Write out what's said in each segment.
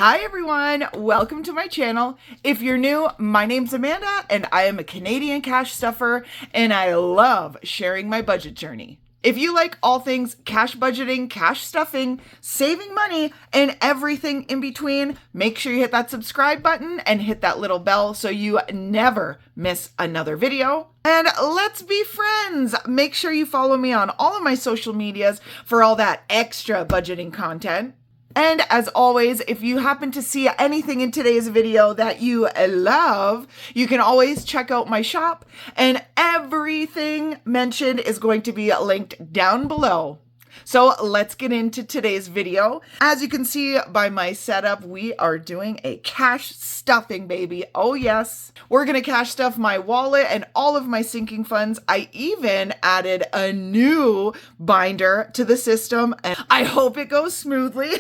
Hi everyone, welcome to my channel. If you're new, my name's Amanda and I am a Canadian cash stuffer and I love sharing my budget journey. If you like all things cash budgeting, cash stuffing, saving money, and everything in between, make sure you hit that subscribe button and hit that little bell so you never miss another video. And let's be friends. Make sure you follow me on all of my social medias for all that extra budgeting content. And as always, if you happen to see anything in today's video that you love, you can always check out my shop and everything mentioned is going to be linked down below. So let's get into today's video. As you can see by my setup, we are doing a cash stuffing, baby. Oh yes. We're gonna cash stuff my wallet and all of my sinking funds. I even added a new binder to the system and I hope it goes smoothly.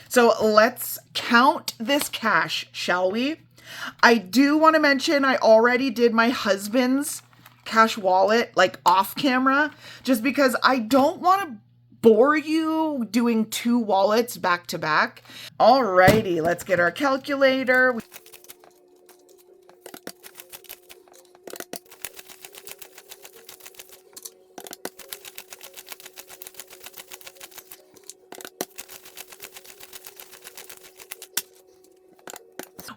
So let's count this cash, shall we? I do want to mention I already did my husband's cash wallet like off camera just because I don't want to bore you doing two wallets back to back. Alrighty, let's get our calculator.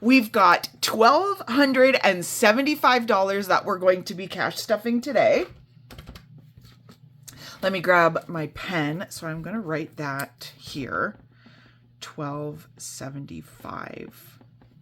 We've got $1,275 that we're going to be cash stuffing today. Let me grab my pen. So I'm going to write that here. $1,275.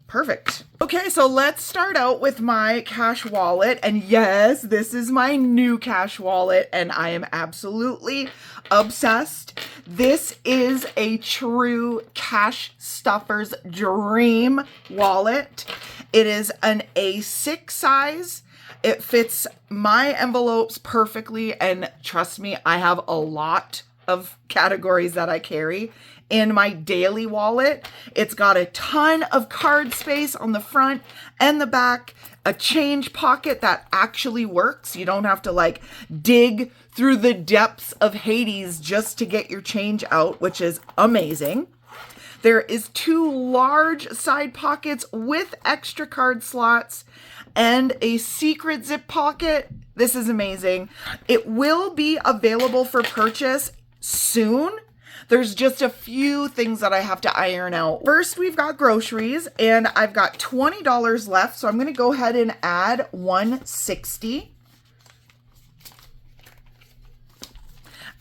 Perfect. Okay, so let's start out with my cash wallet. And yes, this is my new cash wallet and I am absolutely obsessed. This is a true cash stuffer's dream wallet. It is an A6 size. It fits my envelopes perfectly. And trust me, I have a lot of categories that I carry in my daily wallet. It's got a ton of card space on the front and the back, a change pocket that actually works. You don't have to like dig through the depths of Hades just to get your change out, which is amazing. There is two large side pockets with extra card slots and a secret zip pocket. This is amazing. It will be available for purchase soon. There's just a few things that I have to iron out. First, we've got groceries and I've got $20 left. So I'm going to go ahead and add $160.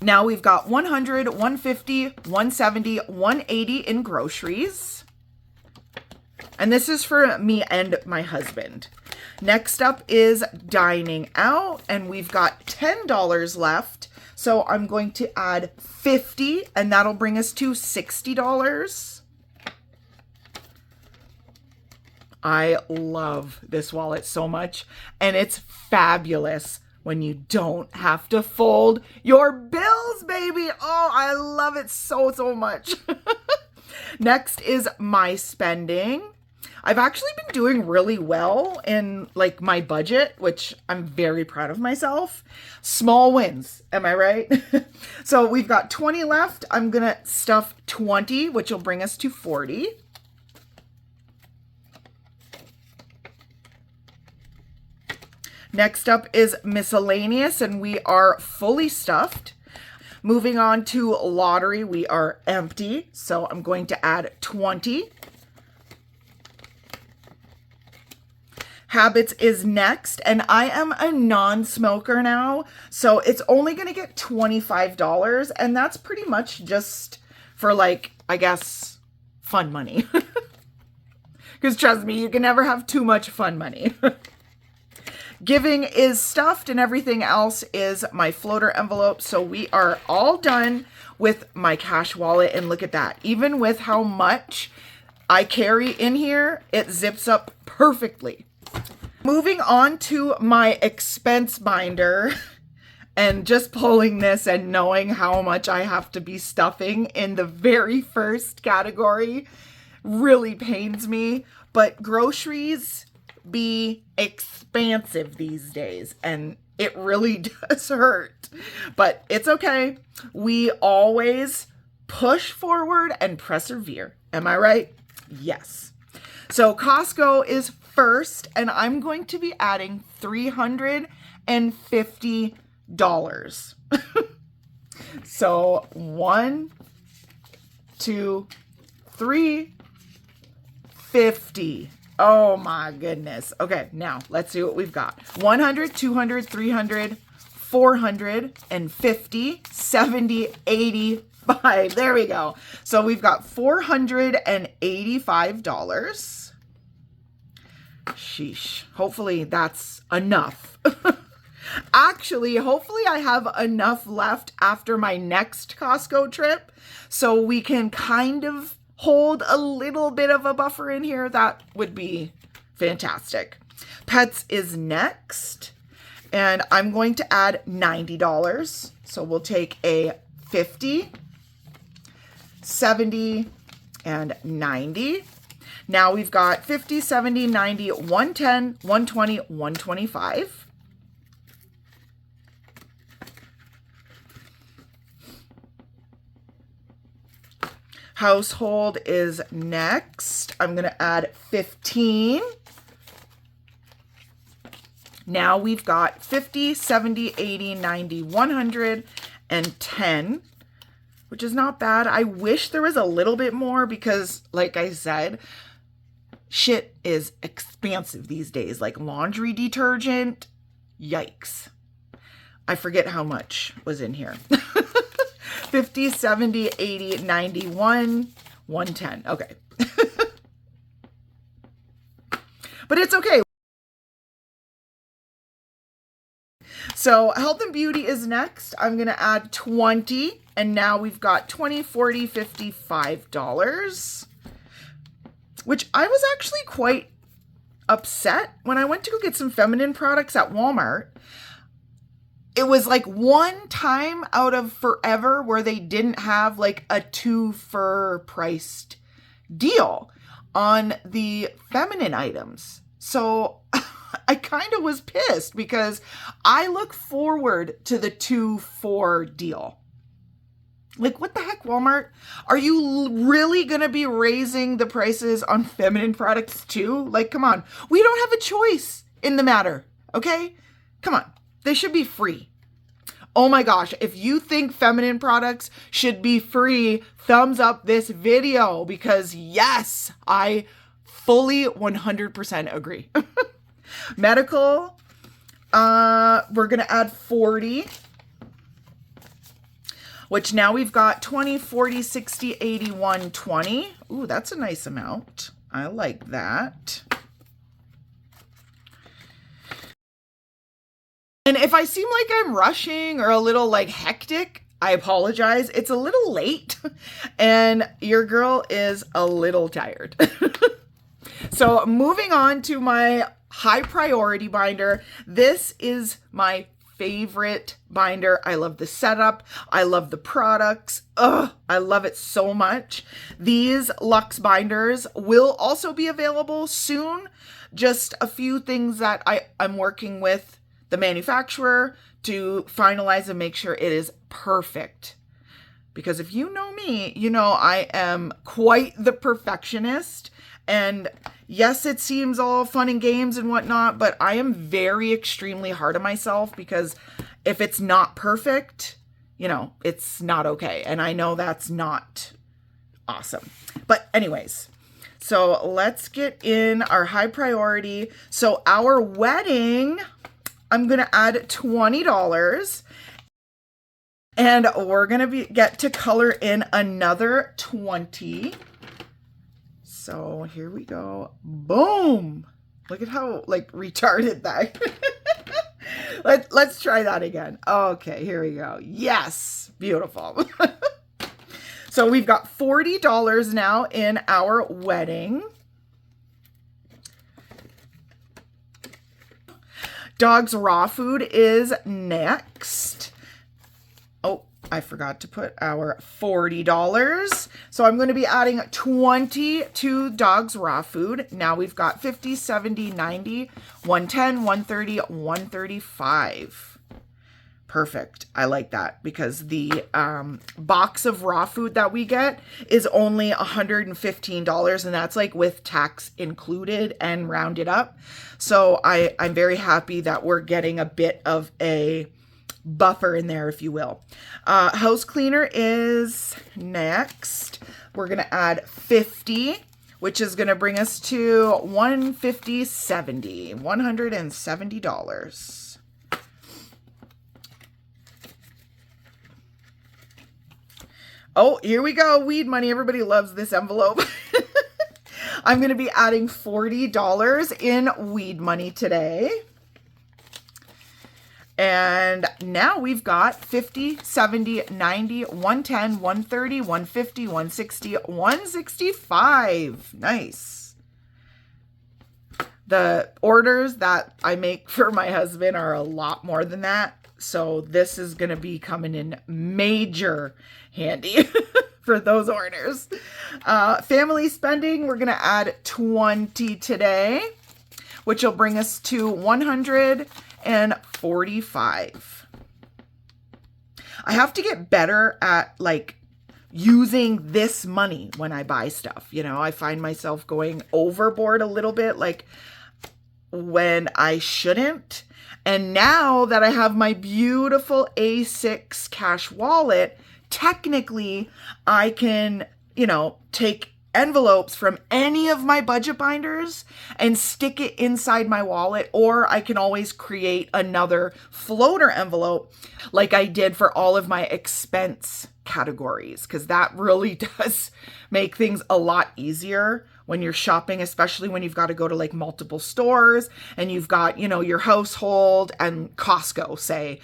Now we've got $100, $150, $170, $180 in groceries. And this is for me and my husband. Next up is dining out and we've got $10 left. So I'm going to add $50 and that'll bring us to $60. I love this wallet so much and it's fabulous when you don't have to fold your bills, baby. Oh, I love it so much. Next is my spending. I've actually been doing really well in like my budget, which I'm very proud of myself. Small wins, am I right? So we've got 20 left. I'm gonna stuff 20, which will bring us to 40. Next up is miscellaneous and we are fully stuffed. Moving on to lottery, we are empty. So I'm going to add 20. Habits is next, and I am a non-smoker now, so it's only going to get $25, and that's pretty much just for like, I guess, fun money. Because trust me, you can never have too much fun money. Giving is stuffed, and everything else is my floater envelope, so we are all done with my cash wallet, and look at that. Even with how much I carry in here, it zips up perfectly. Moving on to my expense binder and just pulling this and knowing how much I have to be stuffing in the very first category really pains me. But groceries be expansive these days and it really does hurt. But it's okay. We always push forward and persevere. Am I right? Yes. So Costco is first, and I'm going to be adding $350. So 1, 2, 3, 50. Oh my goodness. Okay, now let's see what we've got. 100, 200, 300, 450, 70, 85. There we go. So we've got $485. Sheesh. Hopefully that's enough. Actually, hopefully I have enough left after my next Costco trip so we can kind of hold a little bit of a buffer in here. That would be fantastic. Pets is next, and I'm going to add $90. So we'll take a 50, 70, and 90. Now we've got 50, 70, 90, 110, 120, 125. Household is next. I'm going to add 15. Now we've got 50, 70, 80, 90, 100, and 10, which is not bad. I wish there was a little bit more because, like I said, shit is expensive these days. Like laundry detergent, yikes. I forget how much was in here. 50, 70, 80, 91, 110. Okay. But it's okay. So health and beauty is next. I'm going to add 20. And now we've got 20, 40, 50, $5. Which I was actually quite upset when I went to go get some feminine products at Walmart. It was like one time out of forever where they didn't have like a 2 for priced deal on the feminine items. So I kind of was pissed because I look forward to the 2 for deal. Like, what the heck, Walmart? Are you really going to be raising the prices on feminine products too? Like, come on. We don't have a choice in the matter, okay? Come on. They should be free. Oh my gosh, if you think feminine products should be free, thumbs up this video because yes, I fully 100% agree. Medical, we're going to add 40, which now we've got 20, 40, 60, 80, 120. Ooh, that's a nice amount. I like that. And if I seem like I'm rushing or a little like hectic, I apologize. It's a little late and your girl is a little tired. So moving on to my high priority binder. This is my favorite binder. I love the setup. I love the products. Ugh, I love it so much. These Lux Binders will also be available soon. Just a few things that I'm working with the manufacturer to finalize and make sure it is perfect. Because if you know me, you know I am quite the perfectionist. And yes, it seems all fun and games and whatnot, but I am very extremely hard on myself because if it's not perfect, you know, it's not okay. And I know that's not awesome. But anyways, so let's get in our high priority. So our wedding, I'm going to add $20 and we're going to get to color in another 20. So here we go. Boom. Look at how like retarded that. Let's try that again. Okay, here we go. Yes. Beautiful. So we've got $40 now in our wedding. Dog's raw food is next. Oh, I forgot to put our $40. So I'm going to be adding 20 to dog's raw food. Now we've got 50, 70, 90, 110, 130, 135. Perfect. I like that because the box of raw food that we get is only $115, and that's like with tax included and rounded up. So I'm very happy that we're getting a bit of a buffer in there, if you will. House cleaner is next. We're going to add 50, which is going to bring us to $170. Oh, here we go. Weed money. Everybody loves this envelope. I'm going to be adding $40 in weed money today. And now we've got 50, 70, 90, 110, 130, 150, 160, 165. Nice. The orders that I make for my husband are a lot more than that. So this is going to be coming in major handy for those orders. Family spending, we're going to add 20 today, which will bring us to 145. I have to get better at like using this money when I buy stuff. You know, I find myself going overboard a little bit, like when I shouldn't. And now that I have my beautiful A6 cash wallet, technically I can, you know, take envelopes from any of my budget binders and stick it inside my wallet, or I can always create another floater envelope like I did for all of my expense categories, because that really does make things a lot easier when you're shopping, especially when you've got to go to like multiple stores and you've got, you know, your household and Costco, say.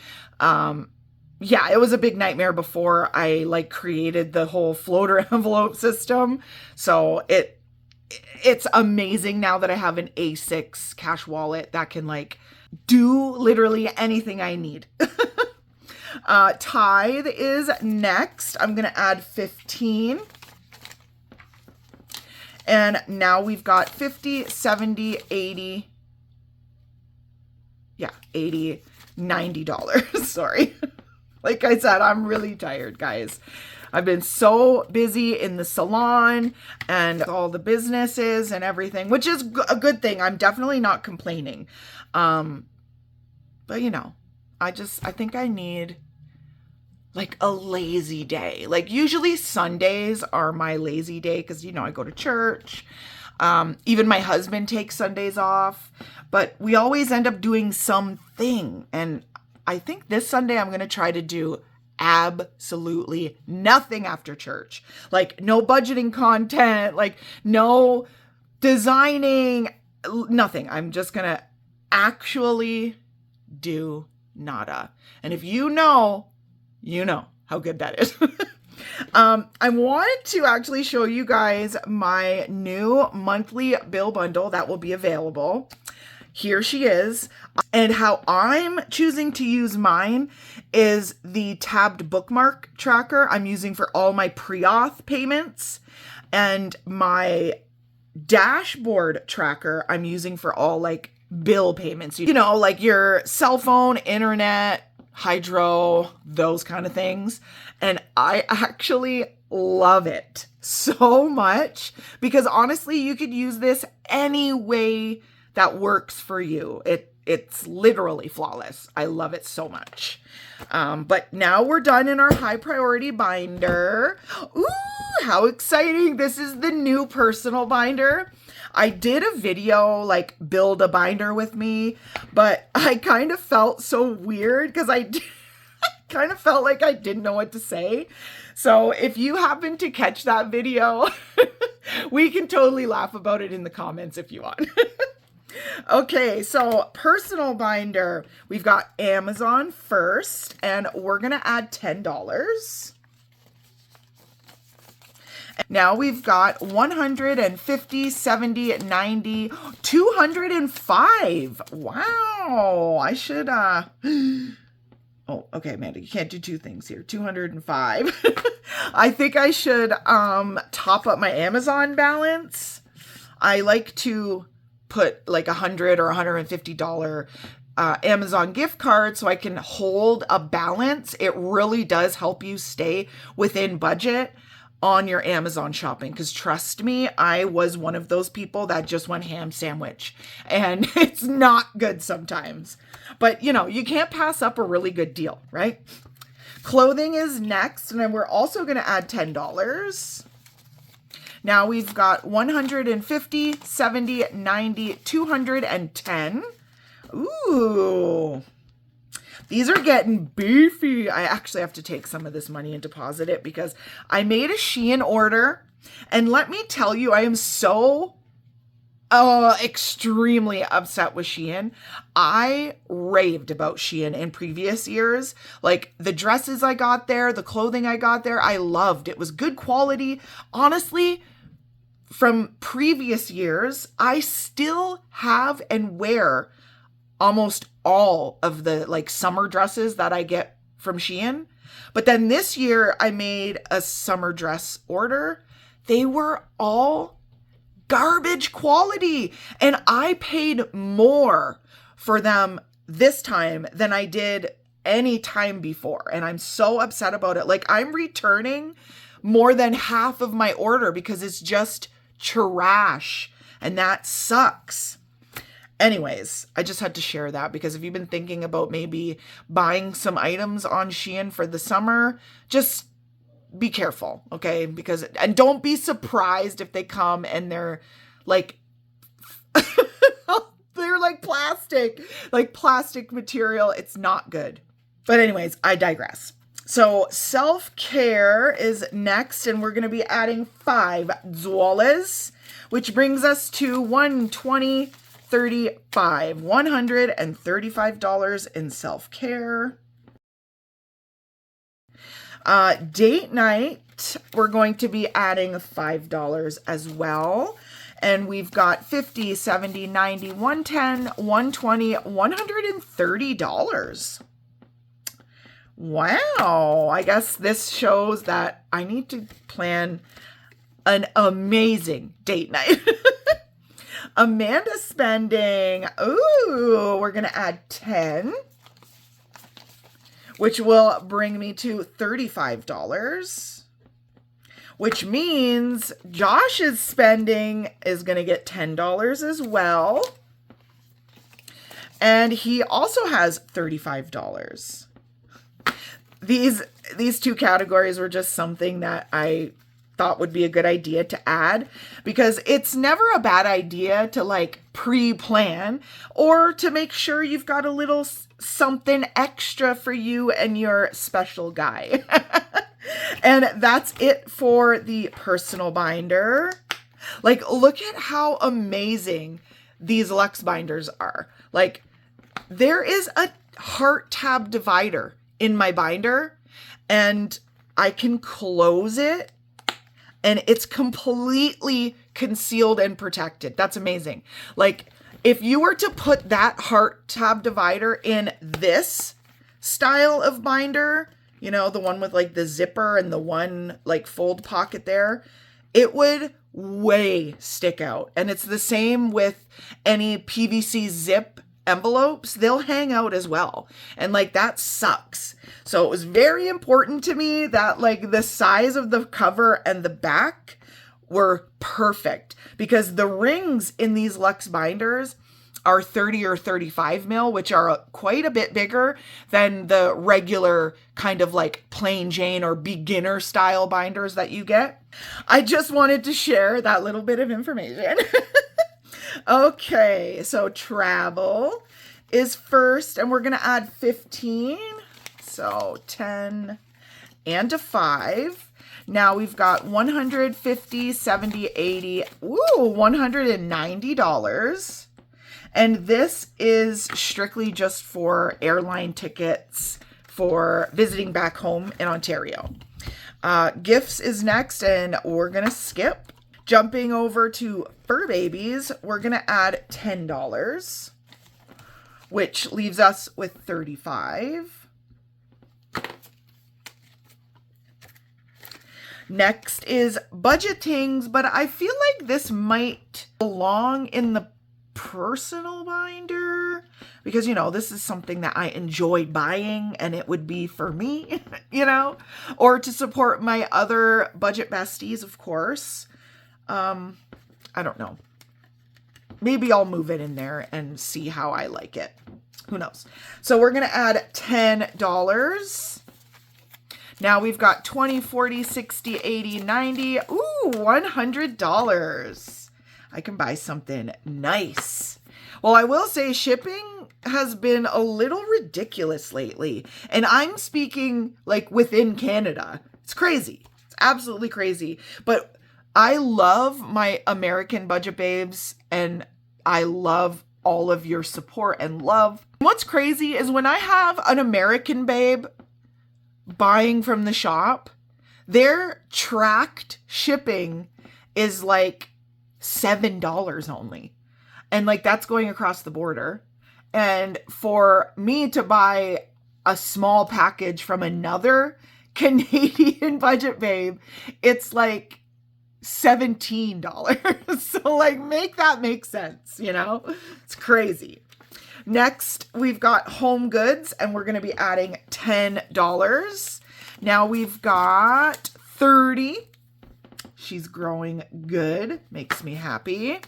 Yeah, it was a big nightmare before I like created the whole floater envelope system. So it's amazing now that I have an A6 cash wallet that can like do literally anything I need. Tithe is next. I'm going to add 15. And now we've got 50, 70, 80. Yeah, 80, $90. Sorry. Like I said, I'm really tired, guys. I've been so busy in the salon and all the businesses and everything, which is a good thing. I'm definitely not complaining. But you know, I think I need like a lazy day. Like usually Sundays are my lazy day because, you know, I go to church. Even my husband takes Sundays off, but we always end up doing something. And I think this Sunday I'm going to try to do absolutely nothing after church. Like no budgeting content, like no designing, nothing. I'm just going to actually do nada. And if you know how good that is. I wanted to actually show you guys my new monthly bill bundle that will be available. Here she is. And how I'm choosing to use mine is the tabbed bookmark tracker I'm using for all my pre-auth payments, and my dashboard tracker I'm using for all like bill payments, you know, like your cell phone, internet, hydro, those kind of things. And I actually love it so much because honestly, you could use this any way that works for you. It's literally flawless. I love it so much. But now we're done in our high priority binder. Ooh, how exciting. This is the new personal binder. I did a video like build a binder with me, but I kind of felt so weird because I kind of felt like I didn't know what to say. So if you happen to catch that video, we can totally laugh about it in the comments if you want. Okay, so personal binder. We've got Amazon first, and we're going to add $10. Now we've got 150, 70, 90, 205. Wow, I should, oh, okay, Amanda, you can't do two things here. 205. I think I should top up my Amazon balance. I like to put like $100 or $150 Amazon gift card so I can hold a balance. It really does help you stay within budget on your Amazon shopping, because trust me, I was one of those people that just went ham sandwich, and it's not good sometimes. But you know, you can't pass up a really good deal, right? Clothing is next, and then we're also going to add $10. Now we've got 150, 70, 90, 210. Ooh. These are getting beefy. I actually have to take some of this money and deposit it because I made a Shein order. And let me tell you, I am so extremely upset with Shein. I raved about Shein in previous years. Like the dresses I got there, the clothing I got there, I loved. It was good quality. Honestly, from previous years, I still have and wear almost all of the like summer dresses that I get from Shein. But then this year I made a summer dress order. They were all garbage quality, and I paid more for them this time than I did any time before. And I'm so upset about it. Like I'm returning more than half of my order because it's just trash, and that sucks. Anyways, I just had to share that because if you've been thinking about maybe buying some items on Shein for the summer, just be careful, okay? And don't be surprised if they come and they're like, they're like plastic material. It's not good. But anyways, I digress. So self-care is next, and we're going to be adding $5, which brings us to $135 $135 in self-care. Date night, we're going to be adding $5 as well. And we've got 50, 70, 90, 110, 120, $130. Wow. I guess this shows that I need to plan an amazing date night. Amanda spending, ooh, we're going to add 10, which will bring me to $35, which means Josh's spending is going to get $10 as well. And he also has $35. These two categories were just something that I thought would be a good idea to add, because it's never a bad idea to like pre-plan or to make sure you've got a little something extra for you and your special guy. And that's it for the personal binder. Like, look at how amazing these Lux Binders are. Like, there is a heart tab divider in my binder, and I can close it and it's completely concealed and protected. That's amazing. Like, if you were to put that heart tab divider in this style of binder, you know, the one with like the zipper and the one like fold pocket there, it would way stick out. And it's the same with any PVC zip envelopes. They'll hang out as well. And like, that sucks. So it was very important to me that like the size of the cover and the back were perfect, because the rings in these Lux Binders are 30 or 35 mil, which are quite a bit bigger than the regular kind of like plain Jane or beginner style binders that you get. I just wanted to share that little bit of information. Okay, so travel is first, and we're going to add 15. So 10 and a 5. Now we've got 150, 70, 80, $190. And this is strictly just for airline tickets for visiting back home in Ontario. Gifts is next, and we're going to skip. Jumping over to fur babies, we're going to add $10, which leaves us with 35. Next is budgetings, but I feel like this might belong in the personal binder. because, you know, this is something that I enjoy buying and it would be for me, or to support my other budget besties, of course. I don't know. Maybe I'll move it in there and see how I like it. Who knows? So we're going to add $10. Now we've got 20, 40, 60, 80, 90. Ooh, $100. I can buy something nice. Well, I will say shipping has been a little ridiculous lately. And I'm speaking like within Canada. It's crazy. It's absolutely crazy. But I love my American budget babes, and I love all of your support and love. What's crazy is when I have an American babe buying from the shop, their tracked shipping is like $7 only. And like that's going across the border. And for me to buy a small package from another Canadian budget babe, it's like $17. So like make that make sense, It's crazy. Next, we've got home goods, and we're going to be adding $10. Now we've got 30. She's growing good. Makes me happy.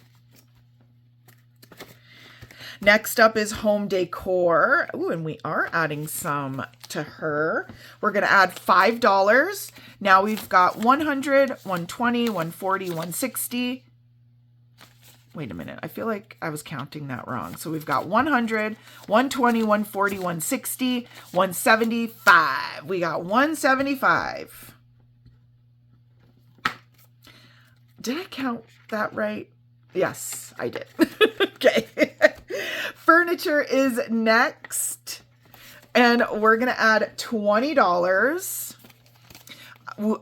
Next up is home decor. Ooh, and we are adding some to her. We're going to add $5. Now we've got 100, 120, 140, 160. Wait a minute. I feel like I was counting that wrong. So we've got 100, 120, 140, 160, 175. We got 175. Did I count that right? Yes, I did. Okay. Furniture is next. And we're going to add $20.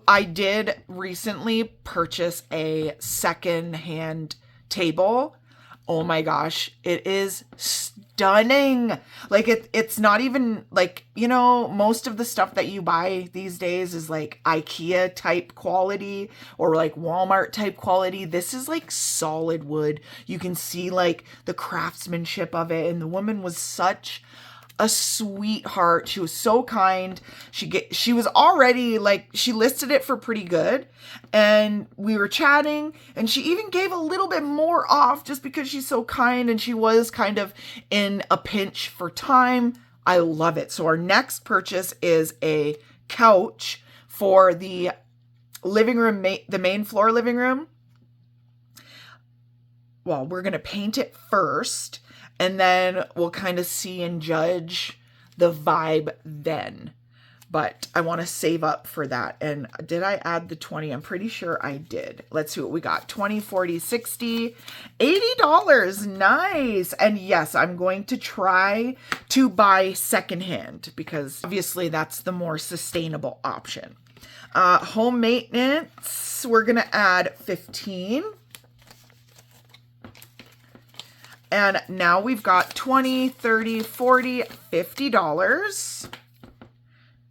I did recently purchase a second-hand table. Oh my gosh, it is stunning. Like it's not even like, most of the stuff that you buy these days is like IKEA type quality or like Walmart type quality. This is like solid wood. You can see like the craftsmanship of it, and the woman was such a sweetheart. She was so kind. She was already like, she listed it for pretty good, and we were chatting, and she even gave a little bit more off just because she's so kind, and she was kind of in a pinch for time. I love it. So our next purchase is a couch for the living room, the main floor living room. Well, we're going to paint it first, and then we'll kind of see and judge the vibe then. But I want to save up for that. And did I add the 20? I'm pretty sure I did. Let's see what we got. 20, 40, 60, $80. Nice. And yes, I'm going to try to buy secondhand because obviously that's the more sustainable option. Home maintenance, we're going to add 15. And now we've got 20, 30, 40, $50.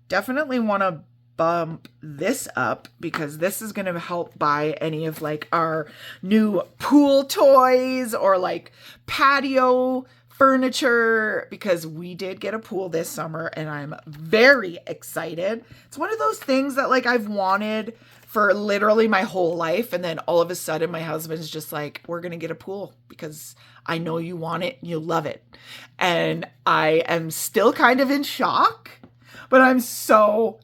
Definitely want to bump this up because this is going to help buy any of like our new pool toys or like patio furniture, because we did get a pool this summer and I'm very excited. It's one of those things that like I've wanted for literally my whole life. And then all of a sudden my husband's just like, we're going to get a pool because I know you want it and you love it. And I am still kind of in shock, but I'm so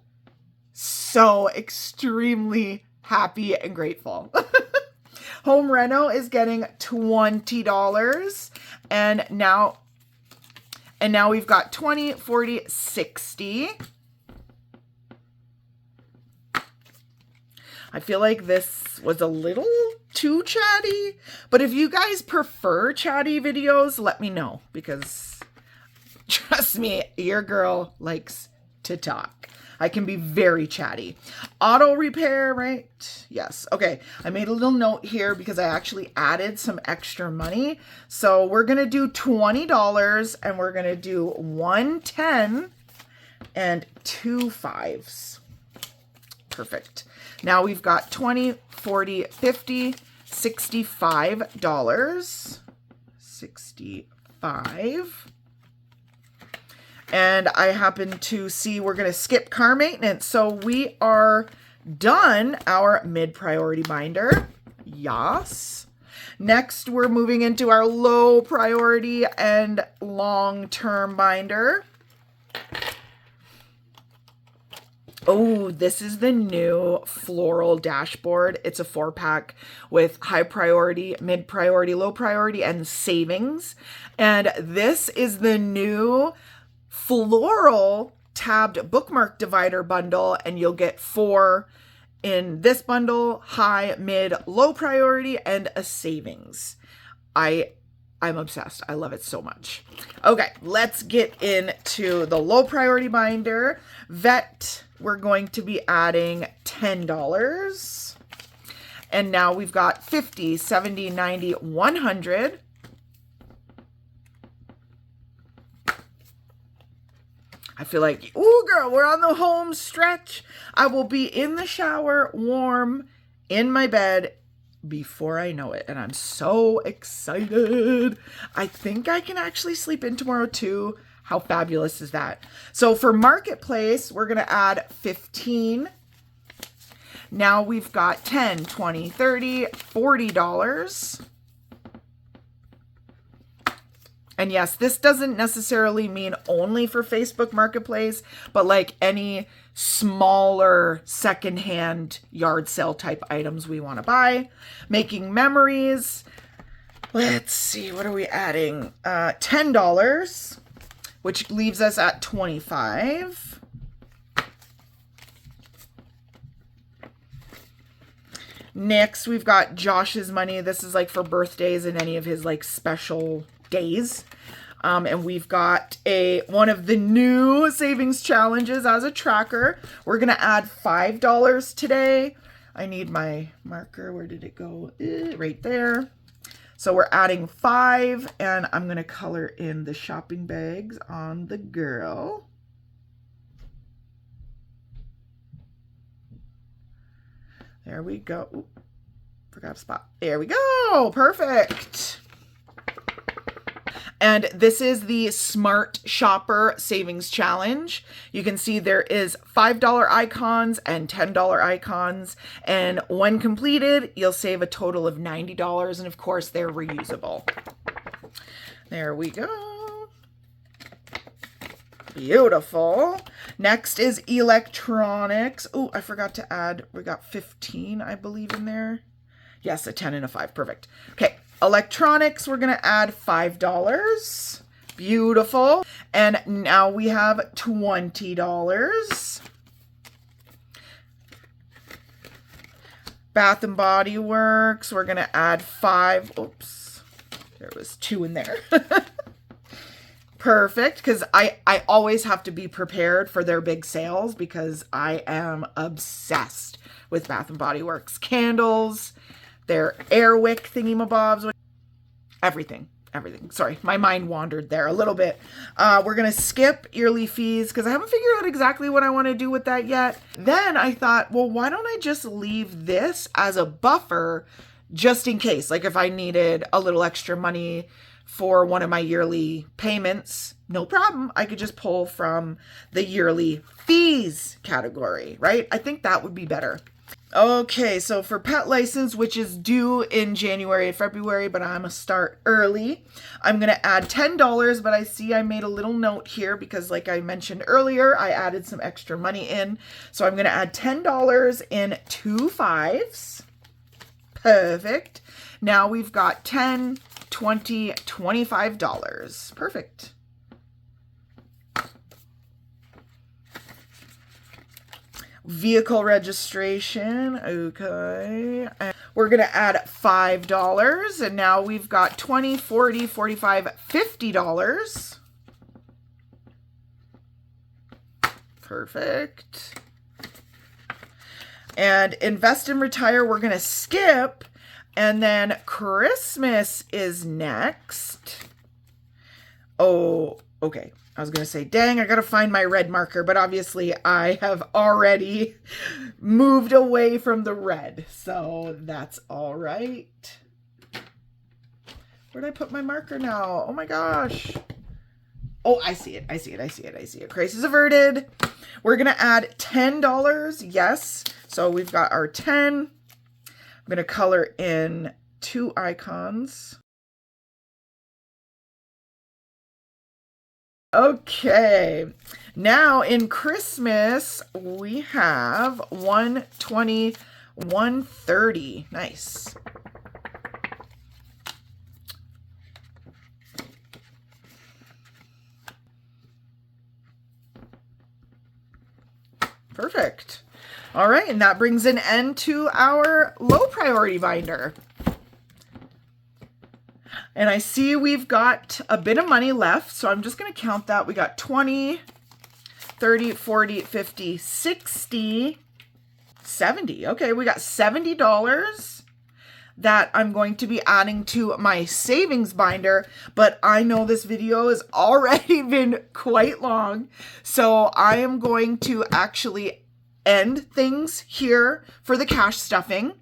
extremely happy and grateful. Home reno is getting $20. And now we've got 20, 40, 60. I feel like this was a little too chatty, but if you guys prefer chatty videos, let me know, because trust me, your girl likes to talk. I can be very chatty. Auto repair, right? Yes. Okay. I made a little note here because I actually added some extra money. So we're going to do $20 and we're going to do 110 and 2 5s. Perfect. Now we've got 20, 40, 50, $65. 65. And I happen to see we're going to skip car maintenance. So we are done our mid-priority binder. Yes. Next, we're moving into our low priority and long-term binder. Oh, this is the new floral dashboard. It's a 4-pack with high priority, mid priority, low priority, and savings. And this is the new floral tabbed bookmark divider bundle, and you'll get 4 in this bundle: high, mid, low priority, and a savings. I'm obsessed. I love it so much. Okay, let's get into the low priority binder. Vet, we're going to be adding $10. And now we've got 50, 70, 90, 100. I feel like, ooh, girl, we're on the home stretch. I will be in the shower, warm, in my bed before I know it. And I'm so excited. I think I can actually sleep in tomorrow too. How fabulous is that? So for Marketplace, we're going to add 15. Now we've got 10, 20, 30, $40. And yes, this doesn't necessarily mean only for Facebook Marketplace, but like any smaller secondhand yard sale type items we want to buy. Making memories. Let's see, what are we adding? $10, which leaves us at 25. Next, we've got Josh's money. This is like for birthdays and any of his like special days. And we've got one of the new savings challenges as a tracker. We're going to add $5 today. I need my marker. Where did it go? Right there. So we're adding 5, and I'm going to color in the shopping bags on the girl. There we go. Ooh, forgot a spot. There we go. Perfect. And this is the Smart Shopper Savings Challenge. You can see there is $5 icons and $10 icons. And when completed, you'll save a total of $90. And of course, they're reusable. There we go. Beautiful. Next is electronics. Oh, I forgot to add, we got 15, I believe, in there. Yes, a 10 and a 5. Perfect. Okay. Electronics, we're going to add $5. Beautiful. And now we have $20. Bath and Body Works, we're going to add 5. Oops, there was 2 in there. Perfect, because I always have to be prepared for their big sales because I am obsessed with Bath and Body Works candles, their Airwick thingamabobs, everything. Sorry, my mind wandered there a little bit. We're going to skip yearly fees because I haven't figured out exactly what I want to do with that yet. Then I thought, well, why don't I just leave this as a buffer just in case? Like if I needed a little extra money for one of my yearly payments, no problem. I could just pull from the yearly fees category, right? I think that would be better. Okay, so for pet license, which is due in January and February, but I'm gonna start early, I'm gonna add $10, but I see I made a little note here because like I mentioned earlier, I added some extra money in. So I'm gonna add $10 in 2 5s. Perfect. Now we've got $10, $20, $25. Perfect. Vehicle registration, okay. And we're gonna add $5, and now we've got $20, $40, $45, $50. Perfect. And invest and retire, we're gonna skip, and then Christmas is next. Oh, okay. I was going to say, dang, I got to find my red marker, but obviously I have already moved away from the red, so that's all right. Where'd I put my marker now? Oh my gosh. Oh, I see it. I see it. I see it. I see it. Crisis averted. We're going to add $10. Yes. So we've got our 10. I'm going to color in 2 icons. Okay. Now in Christmas, we have 120, 130. Nice. Perfect. All right, and that brings an end to our low priority binder. And I see we've got a bit of money left, so I'm just going to count that. We got 20, 30, 40, 50, 60, 70. Okay, we got $70 that I'm going to be adding to my savings binder, but I know this video has already been quite long, so I am going to actually end things here for the cash stuffing.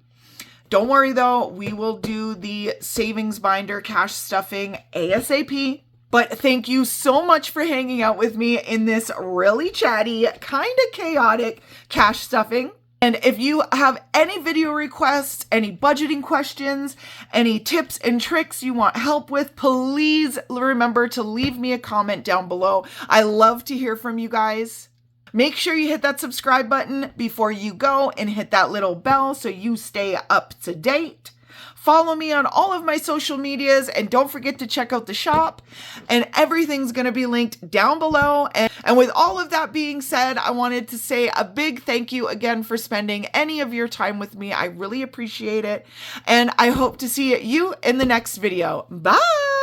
Don't worry though, we will do the savings binder cash stuffing ASAP. But thank you so much for hanging out with me in this really chatty, kind of chaotic cash stuffing. And if you have any video requests, any budgeting questions, any tips and tricks you want help with, please remember to leave me a comment down below. I love to hear from you guys. Make sure you hit that subscribe button before you go and hit that little bell so you stay up to date. Follow me on all of my social medias and don't forget to check out the shop, and everything's going to be linked down below. And with all of that being said, I wanted to say a big thank you again for spending any of your time with me. I really appreciate it. And I hope to see you in the next video. Bye.